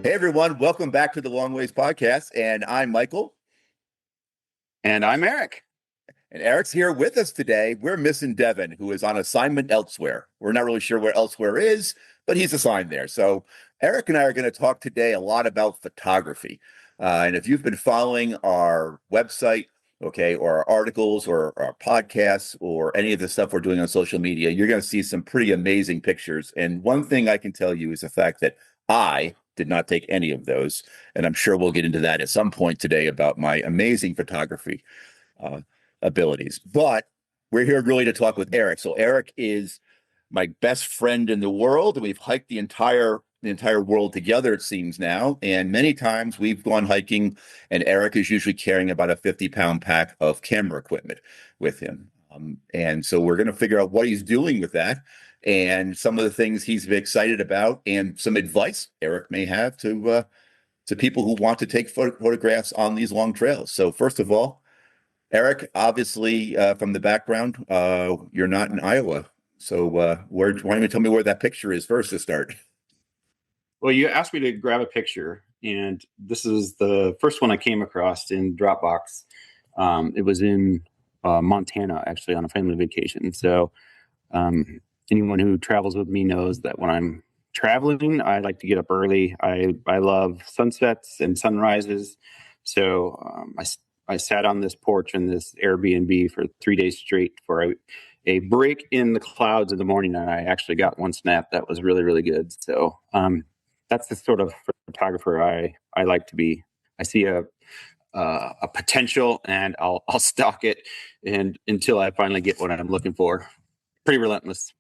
Hey everyone, welcome back to the Long Ways Podcast. And I'm Michael. And I'm Eric. And Eric's here with us today. We're missing Devin, who is on assignment elsewhere. We're not really sure where elsewhere is, but he's assigned there. So Eric and I are going to talk today a lot about photography. And if you've been following our website, okay, or our articles or our podcasts or any of the stuff we're doing on social media, you're going to see some pretty amazing pictures. And one thing I can tell you is the fact that I did not take any of those. And I'm sure we'll get into that at some point today about my amazing photography abilities. But we're here really to talk with Eric. So Eric is my best friend in the world. We've hiked the entire world together, it seems now. And many times we've gone hiking, and Eric is usually carrying about a 50-pound pack of camera equipment with him. And so we're going to figure out what he's doing with that and some of the things he's excited about and some advice Eric may have to people who want to take photographs on these long trails. So first of all, Eric, obviously from the background, you're not in Iowa. So why don't you tell me where that picture is first to start? Well, you asked me to grab a picture, and this is the first one I came across in Dropbox. It was in Montana, actually, on a family vacation. So anyone who travels with me knows that when I'm traveling, I like to get up early. I love sunsets and sunrises. So I sat on this porch in this Airbnb for 3 days straight for a break in the clouds in the morning, and I actually got one snap that was really, really good. So that's the sort of photographer I like to be. I see a potential, and I'll stalk it and until I finally get what I'm looking for. Pretty relentless.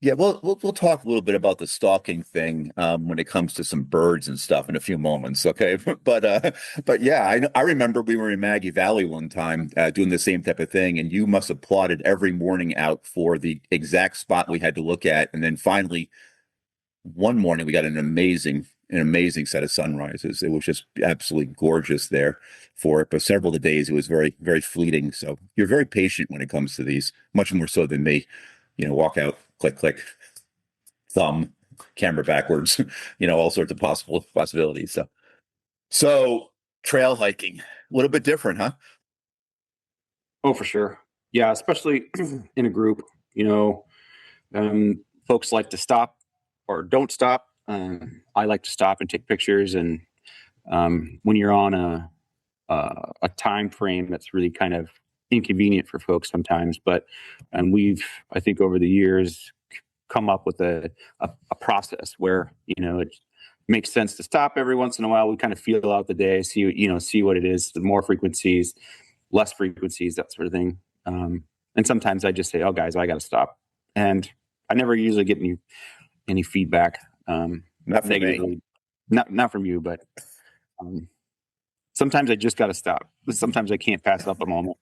Yeah, well, we'll talk a little bit about the stalking thing when it comes to some birds and stuff in a few moments, okay? But yeah, I remember we were in Maggie Valley one time doing the same type of thing, and you must have plotted every morning out for the exact spot we had to look at, and then finally, one morning we got an amazing set of sunrises. It was just absolutely gorgeous there for it. But several of the days it was very, very fleeting. So you're very patient when it comes to these, much more so than me. Walk out, click, click, thumb, camera backwards, all sorts of possibilities. So trail hiking, a little bit different, huh? Oh, for sure. Yeah, especially in a group, folks like to stop or don't stop. I like to stop and take pictures. And when you're on a time frame that's really kind of inconvenient for folks sometimes, and we've, I think over the years, come up with a process where, it makes sense to stop every once in a while. We kind of feel out the day, see what it is, the more frequencies, less frequencies, that sort of thing. And sometimes I just say, oh guys, I got to stop. And I never usually get any feedback. Not from negatively, me. not from you, but sometimes I just got to stop. Sometimes I can't pass up a moment.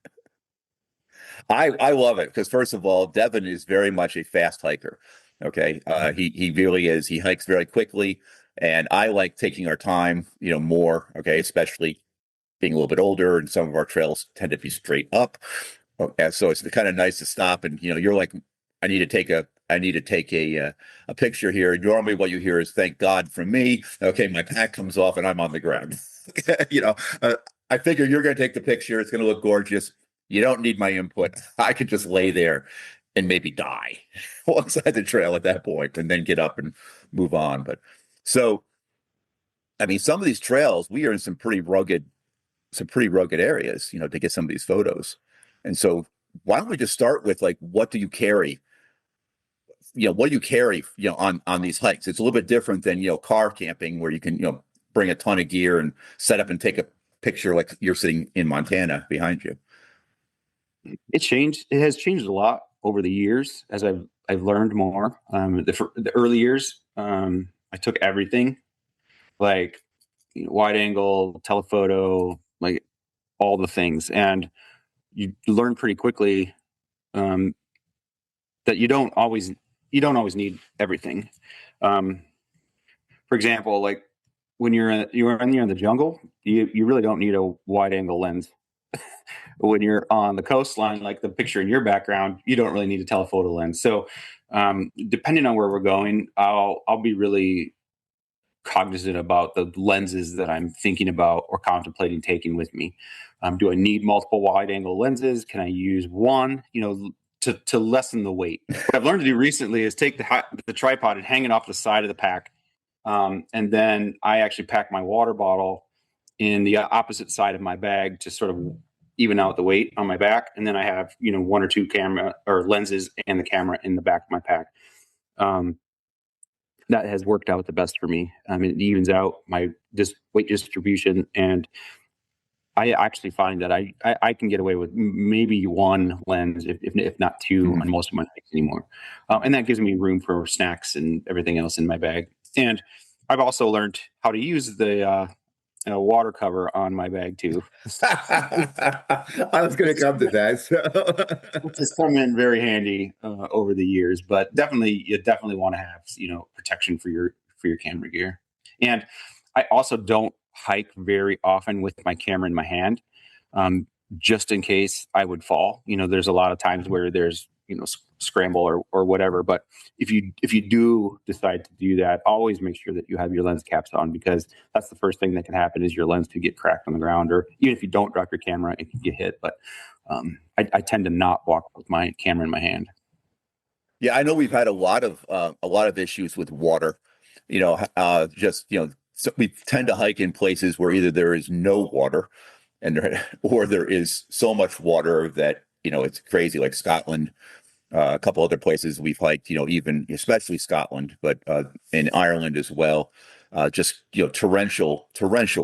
I love it because first of all, Devin is very much a fast hiker. Okay. He really is. He hikes very quickly. And I like taking our time, more. Okay. Especially being a little bit older, and some of our trails tend to be straight up. Okay, so it's kind of nice to stop. And, you're like, I need to take a picture here. Normally what you hear is thank God from me. Okay. My pack comes off and I'm on the ground. I figure you're going to take the picture. It's going to look gorgeous. You don't need my input. I could just lay there and maybe die alongside the trail at that point and then get up and move on. But so, I mean, some of these trails, we are in some pretty rugged areas, to get some of these photos. And so why don't we just start with like, what do you carry? What do you carry, on these hikes? It's a little bit different than, car camping where you can, bring a ton of gear and set up and take a picture like you're sitting in Montana behind you. It has changed a lot over the years as I've learned more. The early years, I took everything, like wide angle, telephoto, like all the things, and you learn pretty quickly that you don't always need everything. For example, like when you're in the jungle, you really don't need a wide angle lens. When you're on the coastline, like the picture in your background, you don't really need a telephoto lens. So depending on where we're going, I'll be really cognizant about the lenses that I'm thinking about or contemplating taking with me. Do I need multiple wide angle lenses? Can I use one, to lessen the weight? What I've learned to do recently is take the tripod and hang it off the side of the pack. And then I actually pack my water bottle in the opposite side of my bag to sort of even out the weight on my back. And then I have, one or two camera or lenses and the camera in the back of my pack. That has worked out the best for me. I mean, it evens out my weight distribution, and I actually find that I can get away with maybe one lens, if not two, on most of my hikes anymore, and that gives me room for snacks and everything else in my bag. And I've also learned how to use the water cover on my bag too. I was going to come to that. Which has come in very handy over the years, but you definitely want to have protection for your camera gear. And I also don't hike very often with my camera in my hand, just in case I would fall. There's a lot of times where there's scramble or whatever. But if you do decide to do that, always make sure that you have your lens caps on, because that's the first thing that can happen is your lens could get cracked on the ground, or even if you don't drop your camera, it can get hit. But I tend to not walk with my camera in my hand. Yeah, I know we've had a lot of issues with water. So we tend to hike in places where either there is no water, or there is so much water that it's crazy, like Scotland. A couple other places we've hiked, even especially Scotland, but in Ireland as well. Just torrential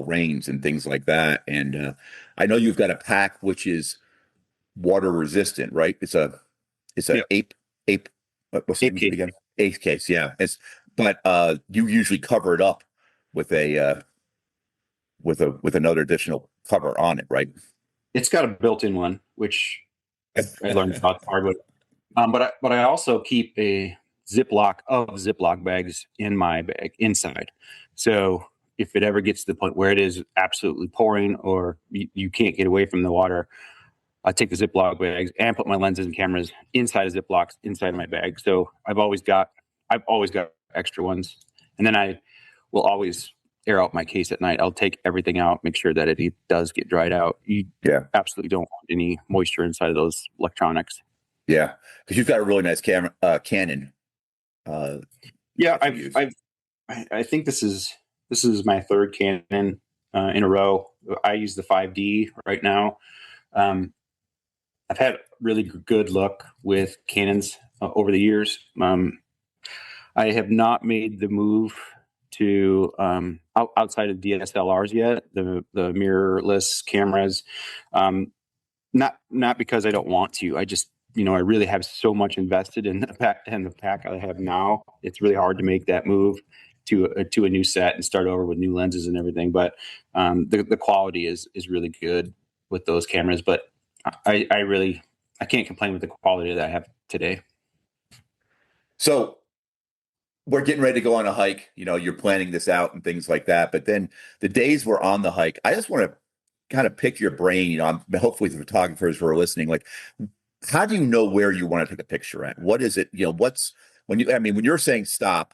rains and things like that. And I know you've got a pack which is water resistant, right? It's a Yeah. ape. What's Ape the case. name again? Ape case, yeah. But you usually cover it up with a with another additional cover on it, right? It's got a built-in one, which I learned about the hard way. But I also keep a Ziploc bags in my bag inside. So if it ever gets to the point where it is absolutely pouring or you can't get away from the water, I take the Ziploc bags and put my lenses and cameras inside of Ziplocs inside of my bag. So I've always got extra ones, and then I will always air out my case at night. I'll take everything out, make sure that it does get dried out. You absolutely don't want any moisture inside of those electronics. Yeah, because you've got a really nice camera, Canon. Yeah, I think this is my third Canon in a row. I use the 5D right now. I've had really good luck with Canons over the years. I have not made the move to outside of DSLRs yet, the mirrorless cameras. Not because I don't want to. I just I really have so much invested in the pack I have now. It's really hard to make that move to a new set and start over with new lenses and everything. But the quality is really good with those cameras. But I can't complain with the quality that I have today. So we're getting ready to go on a hike. You're planning this out and things like that. But then the days we're on the hike, I just want to kind of pick your brain. Hopefully the photographers who are listening, like, how do you know where you want to take a picture at? What is it? When you're saying stop,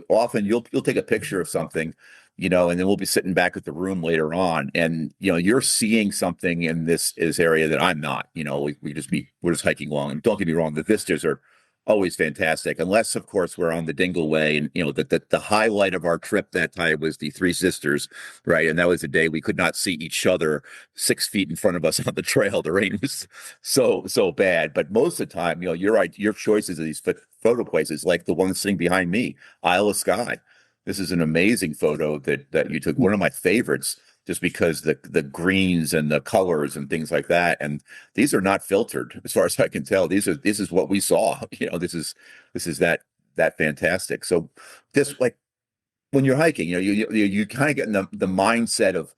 often you'll take a picture of something, and then we'll be sitting back at the room later on, and you're seeing something in this area that I'm not. We're just hiking along, and don't get me wrong, the vistas are always fantastic, unless of course we're on the Dingle Way, and the highlight of our trip that time was the Three Sisters, right? And that was the day we could not see each other 6 feet in front of us on the trail. The rain was so bad, but most of the time, your choices of these photo places, like the one sitting behind me, Isle of Skye. This is an amazing photo that you took, one of my favorites, just because the greens and the colors and things like that. And these are not filtered, as far as I can tell. This is what we saw. This is that fantastic. So just like when you're hiking, you kind of get in the mindset of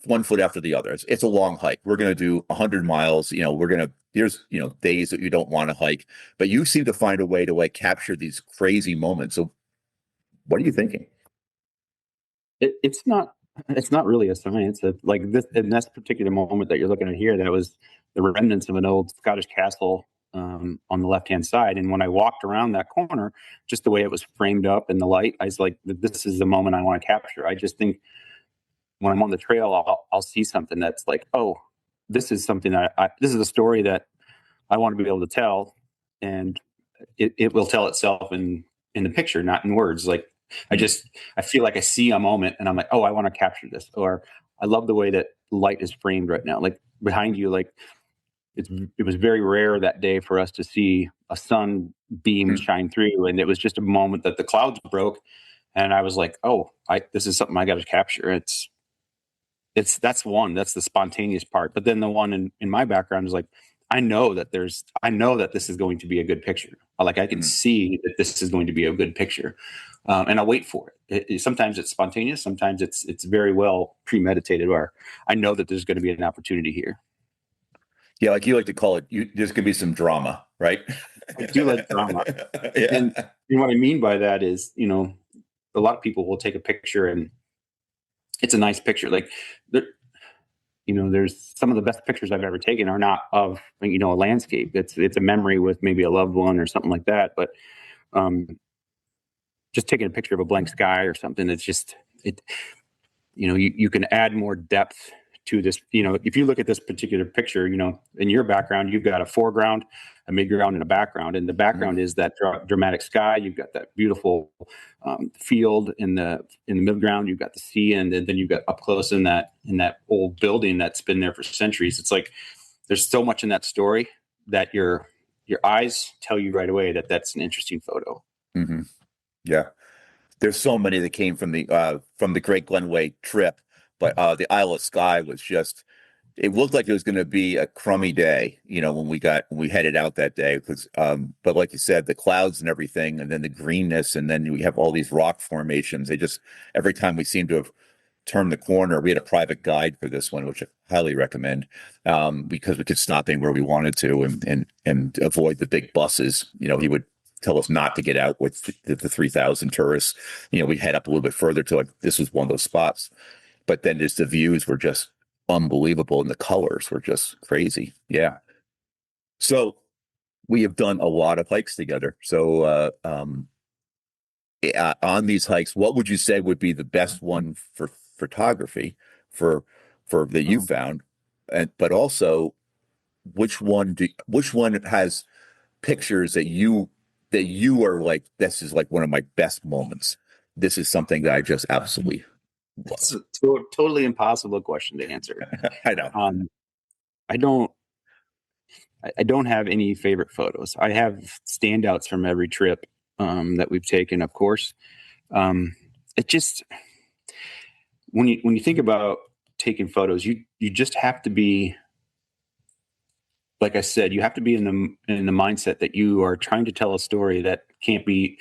one foot after the other. It's a long hike. We're going to do 100 miles. There's days that you don't want to hike, but you seem to find a way to like capture these crazy moments. So what are you thinking? It's not really a science. Like this, in this particular moment that you're looking at here, that was the remnants of an old Scottish castle on the left-hand side. And when I walked around that corner, just the way it was framed up in the light, I was like, this is the moment I want to capture. I just think when I'm on the trail, I'll see something that's like, oh, this is something that this is a story that I want to be able to tell, and it will tell itself in the picture, not in words. Like I feel like I see a moment, and I'm like, oh, I want to capture this, or I love the way that light is framed right now, like behind you, like it was very rare that day for us to see a sun beam shine through, and it was just a moment that the clouds broke, and I was like, oh, this is something I got to capture. That's the spontaneous part. But then the one in my background is like, I know that this is going to be a good picture. Like I can see that this is going to be a good picture, and I'll wait for it. Sometimes it's spontaneous. Sometimes it's very well premeditated, where I know that there's going to be an opportunity here. Yeah, like you like to call it, there's gonna be some drama, right? I do like drama, Yeah. and what I mean by that is, a lot of people will take a picture and it's a nice picture. Like there, there's some of the best pictures I've ever taken are not of, a landscape. It's a memory with maybe a loved one or something like that. But just taking a picture of a blank sky or something, it's just you can add more depth to this. If you look at this particular picture, in your background, you've got a foreground, a midground, and a background. And the background is that dramatic sky. You've got that beautiful field in the midground. You've got the sea, and then you've got up close in that old building that's been there for centuries. It's like there's so much in that story that your eyes tell you right away that that's an interesting photo. Mm-hmm. Yeah. There's so many that came from the Great Glenway trip, but the Isle of Skye was just, it looked like it was going to be a crummy day, when we headed out that day, because but like you said, the clouds and everything, and then the greenness, and then we have all these rock formations. They just, every time we seem to have turned the corner, we had a private guide for this one, which I highly recommend, because we could stop anywhere we wanted to and avoid the big buses. He would tell us not to get out with the 3,000 tourists. We head up a little bit further to, like, this was one of those spots. But then just the views were just unbelievable, and the colors were just crazy. Yeah. So we have done a lot of hikes together. So on these hikes, what would you say would be the best one for photography for that you found? But also, which one has pictures that you are like, this is like one of my best moments. This is something that I just absolutely love. That's a totally impossible question to answer. I know. I don't have any favorite photos. I have standouts from every trip that we've taken, of course. It just, when you think about taking photos, you just have to be, like I said, you have to be in the mindset that you are trying to tell a story that can't be.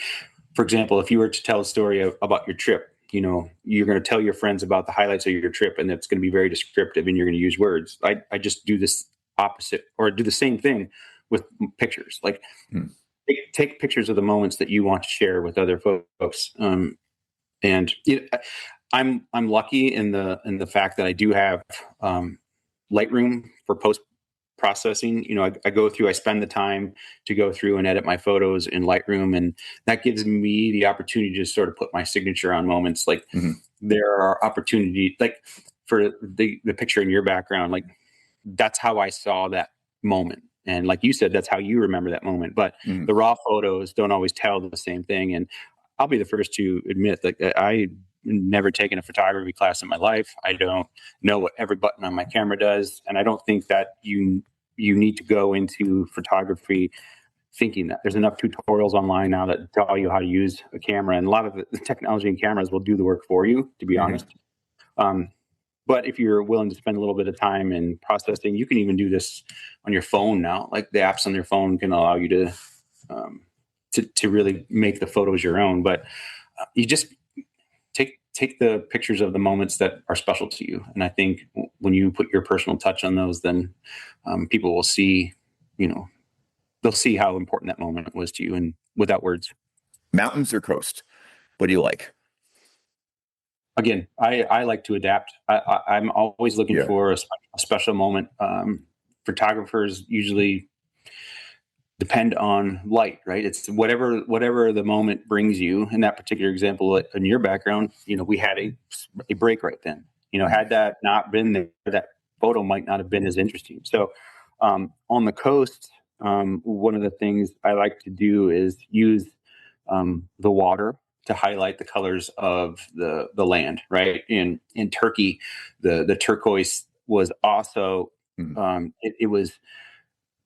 For example, if you were to tell a story about your trip, you're going to tell your friends about the highlights of your trip, and it's going to be very descriptive, and you're going to use words. I just do this opposite, or do the same thing with pictures. Like take pictures of the moments that you want to share with other folks. And I'm lucky in the fact that I do have Lightroom for post processing. I spend the time to go through and edit my photos in Lightroom, and that gives me the opportunity to sort of put my signature on moments. Like there are opportunities, like for the picture in your background, like that's how I saw that moment. And like you said, that's how you remember that moment. But the raw photos don't always tell the same thing. And I'll be the first to admit that I never taken a photography class in my life. I don't know what every button on my camera does. And I don't think that you need to go into photography thinking that. There's enough tutorials online now that tell you how to use a camera. And a lot of the technology in cameras will do the work for you, to be honest. But if you're willing to spend a little bit of time in processing, you can even do this on your phone now. Like the apps on your phone can allow you to really make the photos your own. But you just take the pictures of the moments that are special to you. And I think when you put your personal touch on those, then people will see, they'll see how important that moment was to you, and without words. Mountains or coast? What do you like? Again, I like to adapt. I'm always looking for a special moment. Photographers usually depend on light, right? It's whatever the moment brings you. In that particular example, in your background, we had a break right then. Had that not been there, that photo might not have been as interesting. So on the coast, one of the things I like to do is use the water to highlight the colors of the land, right? In Turkey, the turquoise was also it was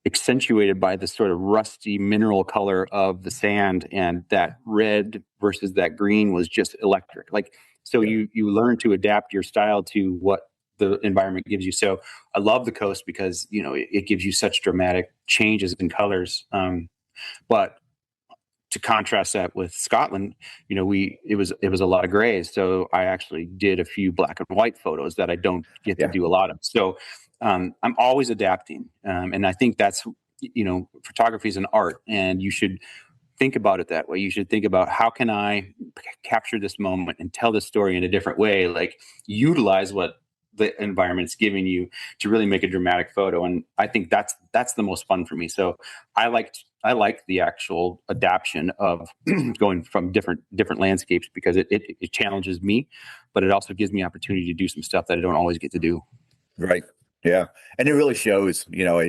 accentuated by the sort of rusty mineral color of the sand, and that red versus that green was just electric. Like, so you learn to adapt your style to what the environment gives you. So I love the coast because it gives you such dramatic changes in colors. But to contrast that with Scotland, it was a lot of grays. So I actually did a few black and white photos that I don't get to do a lot of. So I'm always adapting, and I think that's photography is an art, and you should think about it that way. You should think about, how can I capture this moment and tell this story in a different way? Like, utilize what the environment's giving you to really make a dramatic photo. And I think that's the most fun for me. So I like the actual adaptation of going from different landscapes, because it challenges me, but it also gives me opportunity to do some stuff that I don't always get to do. Right. Yeah. And it really shows,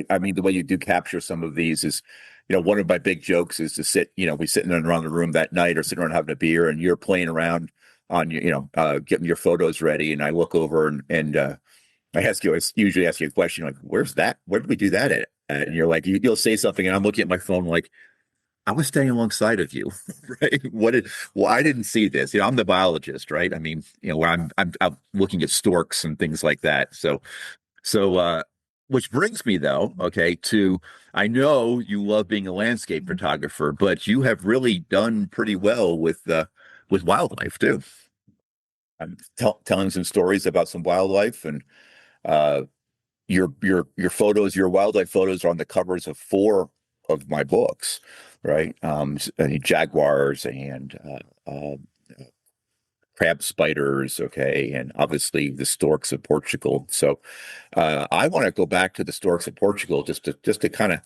I mean, the way you do capture some of these is, one of my big jokes is to sit, we sitting around the room that night or sitting around having a beer, and you're playing around on, getting your photos ready. And I look over and I usually ask you a question like, where's that? Where did we do that at? And you're like, you'll say something, and I'm looking at my phone like, I was staying alongside of you, right? Well, I didn't see this. I'm the biologist, right? I mean, where I'm looking at storks and things like that. So, which brings me though, okay, to, I know you love being a landscape photographer, but you have really done pretty well with wildlife too. I'm telling some stories about some wildlife, and uh, your photos, your wildlife photos are on the covers of 4 of my books, right? Jaguars and crab spiders, okay, and obviously the storks of Portugal. So I want to go back to the storks of Portugal just to kind of,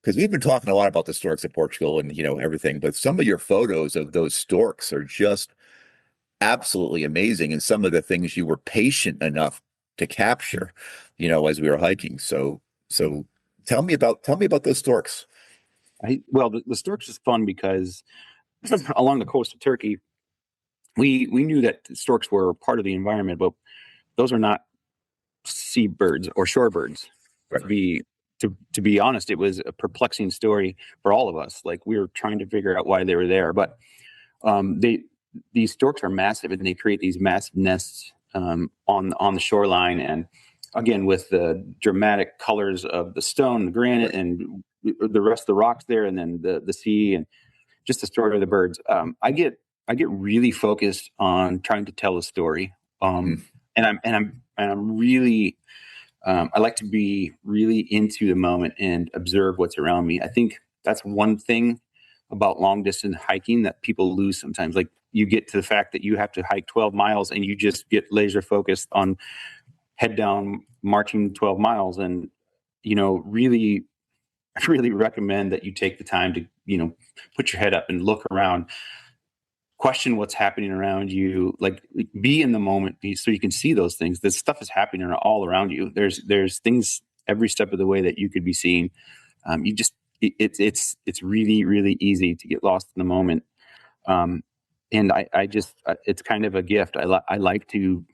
because we've been talking a lot about the storks of Portugal and everything, but some of your photos of those storks are just absolutely amazing, and some of the things you were patient enough to capture, as we were hiking. So tell me about those storks. Well, the storks is fun because along the coast of Turkey, we knew that storks were part of the environment, but those are not seabirds or shorebirds. Right. To be honest, it was a perplexing story for all of us. Like, we were trying to figure out why they were there, but these storks are massive, and they create these massive nests on the shoreline. And again, with the dramatic colors of the stone, the granite, and the rest of the rocks there, and then the sea, and just the story of the birds. I get really focused on trying to tell a story, and I'm really I like to be really into the moment and observe what's around me. I think that's one thing about long distance hiking that people lose sometimes. Like, you get to the fact that you have to hike 12 miles and you just get laser focused on head down marching 12 miles. And, really, I really recommend that you take the time to, put your head up and look around, question what's happening around you, like be in the moment, so you can see those things. This stuff is happening all around you. There's things every step of the way that you could be seeing. You just, it's really, really easy to get lost in the moment. And I just, it's kind of a gift. I like to,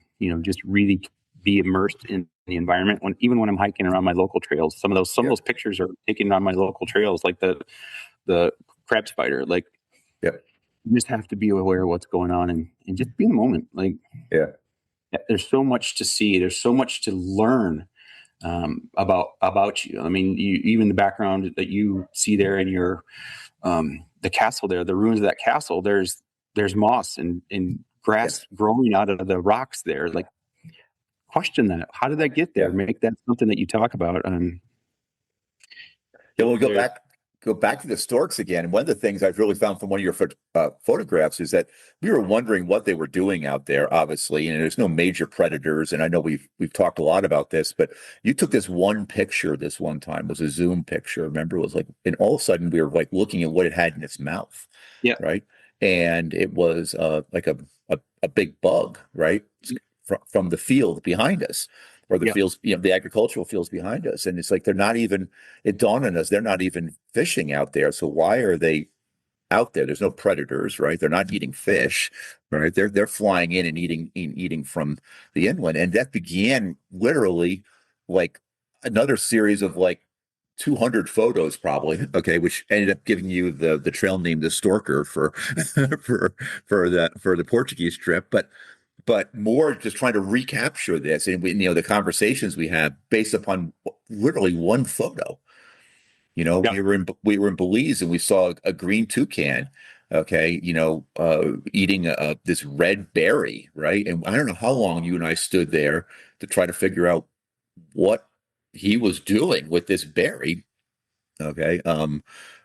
just really be immersed in the environment. Even when I'm hiking around my local trails, some of those pictures are taken on my local trails, like the crab spider. Like, you just have to be aware of what's going on, and just be in the moment. Like, there's so much to see. There's so much to learn about you. I mean, even the background that you see there in your the castle there, the ruins of that castle. There's moss and grass growing out of the rocks there. Like, question that. How did that get there? Make that something that you talk about. We'll go go back to the storks again. And one of the things I've really found from one of your photographs is that we were wondering what they were doing out there, obviously, and there's no major predators. And I know we've talked a lot about this, but you took this one picture this one time, it was a zoom picture. Remember, it was like, and all of a sudden we were like looking at what it had in its mouth, Yeah. right? And it was like a big bug, right? From the field behind us, or the Yeah. fields, the agricultural fields behind us. And it's like they're not even, it dawned on us, they're not even fishing out there. So why are they out there? There's no predators, right? They're not eating fish, right? They're flying in and eating from the inland. And that began literally like another series of like 200 photos probably, okay, which ended up giving you the trail name the Storker for for the Portuguese trip, but more just trying to recapture this, and the conversations we have based upon literally one photo. Yeah. We were in Belize and we saw a green toucan, okay, eating this red berry, right? And I don't know how long you and I stood there to try to figure out what he was doing with this berry, okay,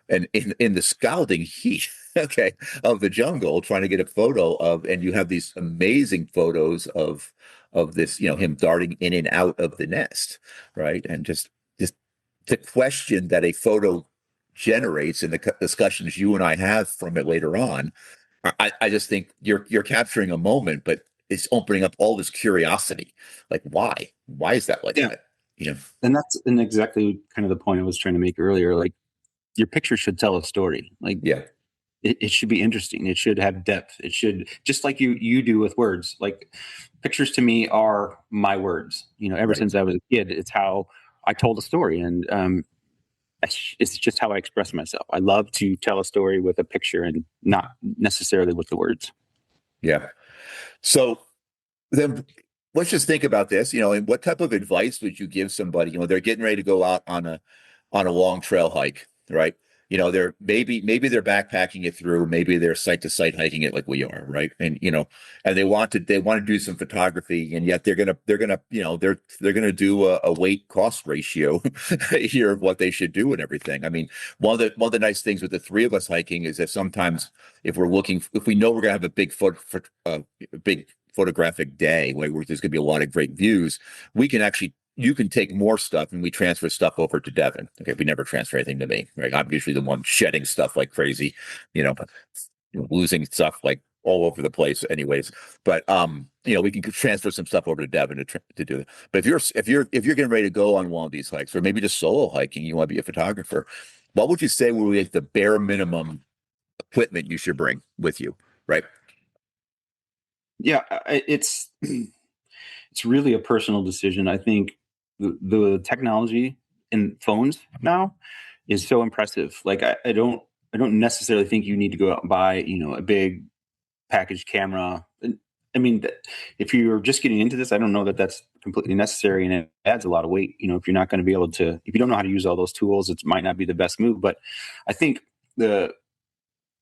and in the scalding heat, okay, of the jungle, trying to get a photo of, and you have these amazing photos of this, him darting in and out of the nest, right? And just the question that a photo generates and the discussions you and I have from it later on, I just think you're capturing a moment, but it's opening up all this curiosity. Like, why is that like Yeah. that? And exactly kind of the point I was trying to make earlier. Like, your picture should tell a story. Like, Yeah. it should be interesting. It should have depth. It should, just like you do with words. Like, pictures to me are my words. Ever Right. since I was a kid, it's how I told a story, and it's just how I express myself. I love to tell a story with a picture and not necessarily with the words. Yeah. So then let's just think about this, and what type of advice would you give somebody? They're getting ready to go out on a long trail hike, right? They're maybe they're backpacking it through, maybe they're site to site hiking it like we are, right? And and they want to do some photography, and yet they're gonna do a weight cost ratio here of what they should do and everything. I mean, one of the nice things with the three of us hiking is that sometimes if we know we're gonna have a big photographic day where there's going to be a lot of great views, you can take more stuff and we transfer stuff over to Devin. Okay. We never transfer anything to me, right? I'm usually the one shedding stuff like crazy, but losing stuff like all over the place anyways. But, we can transfer some stuff over to Devin to do it. But if you're getting ready to go on one of these hikes, or maybe just solo hiking, you want to be a photographer, what would you say would be like the bare minimum equipment you should bring with you? Right. Yeah, it's really a personal decision. I think the technology in phones now is so impressive. Like, I don't necessarily think you need to go out and buy a big package camera. I mean, if you're just getting into this, I don't know that that's completely necessary, and it adds a lot of weight. If you're not going to be able to, if you don't know how to use all those tools, it might not be the best move. But I think no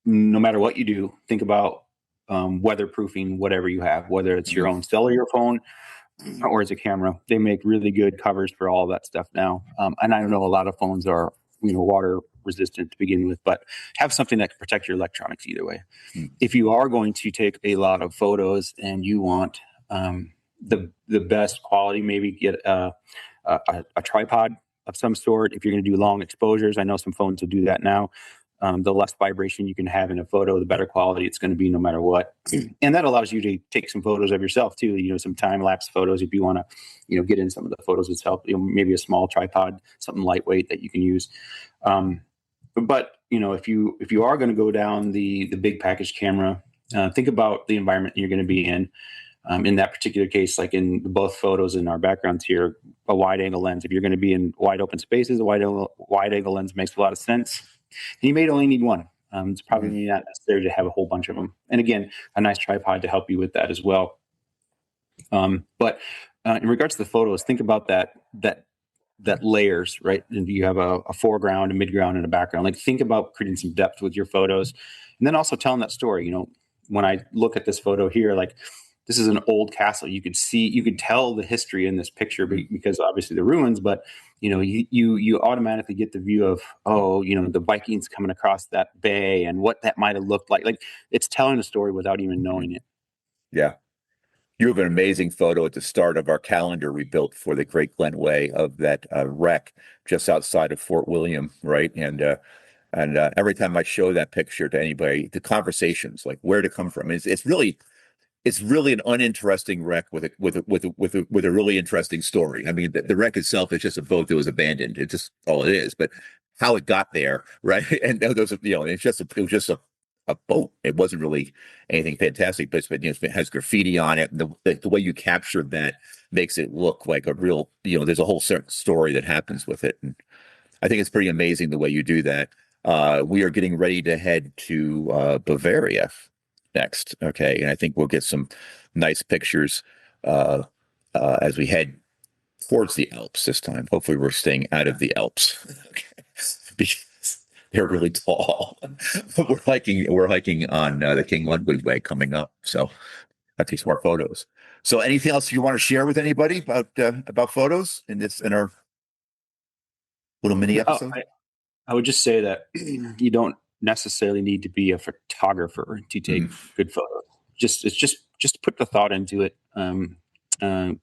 matter what you do, think about weatherproofing whatever you have, whether it's your own cellular phone or as a camera. They make really good covers for all of that stuff now. And I know a lot of phones are water resistant to begin with, but have something that can protect your electronics either way. If you are going to take a lot of photos and you want the best quality, maybe get a tripod of some sort. If you're going to do long exposures, I know some phones will do that now. The less vibration you can have in a photo, the better quality it's going to be no matter what. And that allows you to take some photos of yourself too, some time-lapse photos if you want to, get in some of the photos itself, maybe a small tripod, something lightweight that you can use. But if you are going to go down the big package camera, think about the environment you're going to be in. In that particular case, like in both photos in our backgrounds here, a wide angle lens. If you're going to be in wide open spaces, a wide angle lens makes a lot of sense. And you may only need one. It's probably not necessary to have a whole bunch of them. And again, a nice tripod to help you with that as well. But in regards to the photos, think about that layers, right? And you have a foreground, a midground, and a background. Like, think about creating some depth with your photos, and then also telling that story. When I look at this photo here, like, this is an old castle. You could tell the history in this picture because obviously the ruins, but you automatically get the view of, the Vikings coming across that bay and what that might have looked like. Like, it's telling a story without even knowing it. Yeah. You have an amazing photo at the start of our calendar we built for the Great Glen Way of that wreck just outside of Fort William, right? And every time I show that picture to anybody, the conversations like where to come from. It's really an uninteresting wreck with a really interesting story. I mean, the wreck itself is just a boat that was abandoned. It's just all it is. But how it got there, right? And there's it was just a boat. It wasn't really anything fantastic, but it has graffiti on it. And the way you captured that makes it look like a real, there's a whole certain story that happens with it. And I think it's pretty amazing the way you do that. We are getting ready to head to Bavaria next. Okay. And I think we'll get some nice pictures as we head towards the Alps this time. Hopefully we're staying out of the Alps. Okay. Because they're really tall. We're hiking on the King Ludwig Way coming up. So that takes more photos. So anything else you want to share with anybody about photos in our little mini episode? I would just say that you don't necessarily need to be a photographer to take good photos. Just put the thought into it.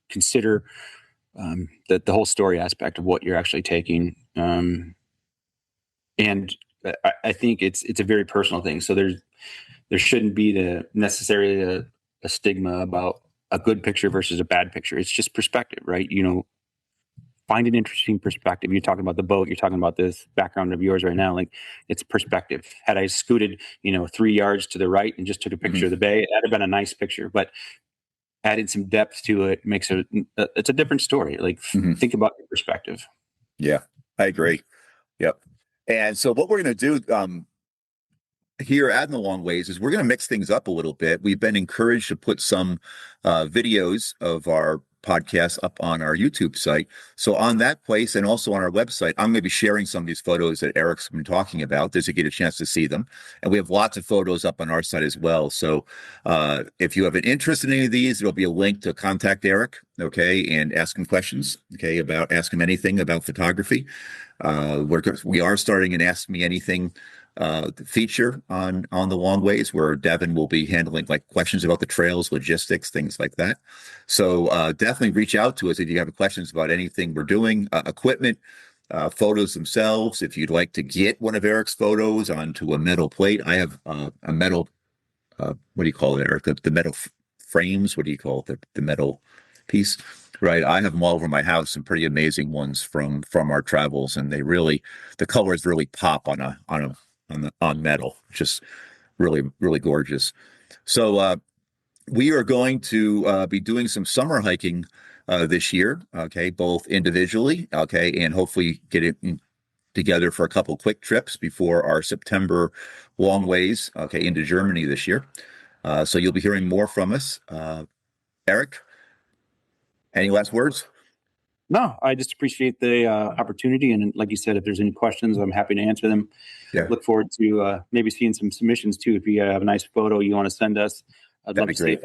Consider the whole story aspect of what you're actually taking. And I think it's a very personal thing. So there shouldn't be necessarily a stigma about a good picture versus a bad picture. It's just perspective, right? Find an interesting perspective. You're talking about the boat. You're talking about this background of yours right now. Like, it's perspective. Had I scooted, 3 yards to the right and just took a picture of the bay, that'd have been a nice picture. But adding some depth to it makes it's a different story. Like, think about your perspective. Yeah, I agree. Yep. And so what we're going to do here at In the Long Ways is we're going to mix things up a little bit. We've been encouraged to put some videos of our podcast up on our YouTube site. So on that place and also on our website, I'm going to be sharing some of these photos that Eric's been talking about, just to get a chance to see them. And we have lots of photos up on our site as well. So if you have an interest in any of these, there'll be a link to contact Eric, okay, and ask him questions, okay, ask him anything about photography. We are starting an Ask Me Anything feature on the Long Ways, where Devin will be handling like questions about the trails, logistics, things like that. So definitely reach out to us if you have questions about anything we're doing, equipment, photos themselves. If you'd like to get one of Eric's photos onto a metal plate, I have a metal, what do you call it, Eric? The metal frames. What do you call it? The metal piece. Right. I have them all over my house, some pretty amazing ones from our travels, and the colors really pop on metal. Just really, really gorgeous. So we are going to be doing some summer hiking this year, okay, both individually, okay, and hopefully get it together for a couple quick trips before our September Long Ways, okay, into Germany this year. So you'll be hearing more from us. Eric, any last words? No, I just appreciate the opportunity. And like you said, if there's any questions, I'm happy to answer them. Yeah. Look forward to maybe seeing some submissions too. If you have a nice photo you want to send us, I'd love to see it.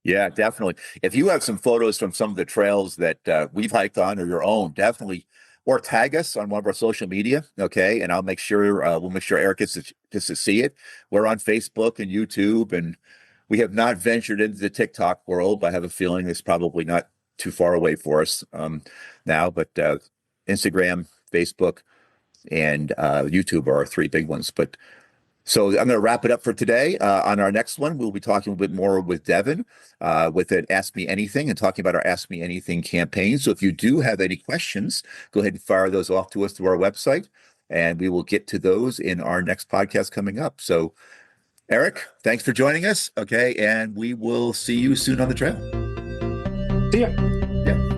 Yeah, definitely. If you have some photos from some of the trails that we've hiked on or your own, definitely, or tag us on one of our social media, okay? And we'll make sure Eric gets to see it. We're on Facebook and YouTube, and we have not ventured into the TikTok world, but I have a feeling it's probably not too far away for us now. But Instagram, Facebook, and YouTube are our three big ones. So I'm going to wrap it up for today. On our next one, we'll be talking a bit more with Devin with an Ask Me Anything and talking about our Ask Me Anything campaign. So if you do have any questions, go ahead and fire those off to us through our website, and we will get to those in our next podcast coming up. So Eric, thanks for joining us. Okay. And we will see you soon on the trail. See ya. Yeah.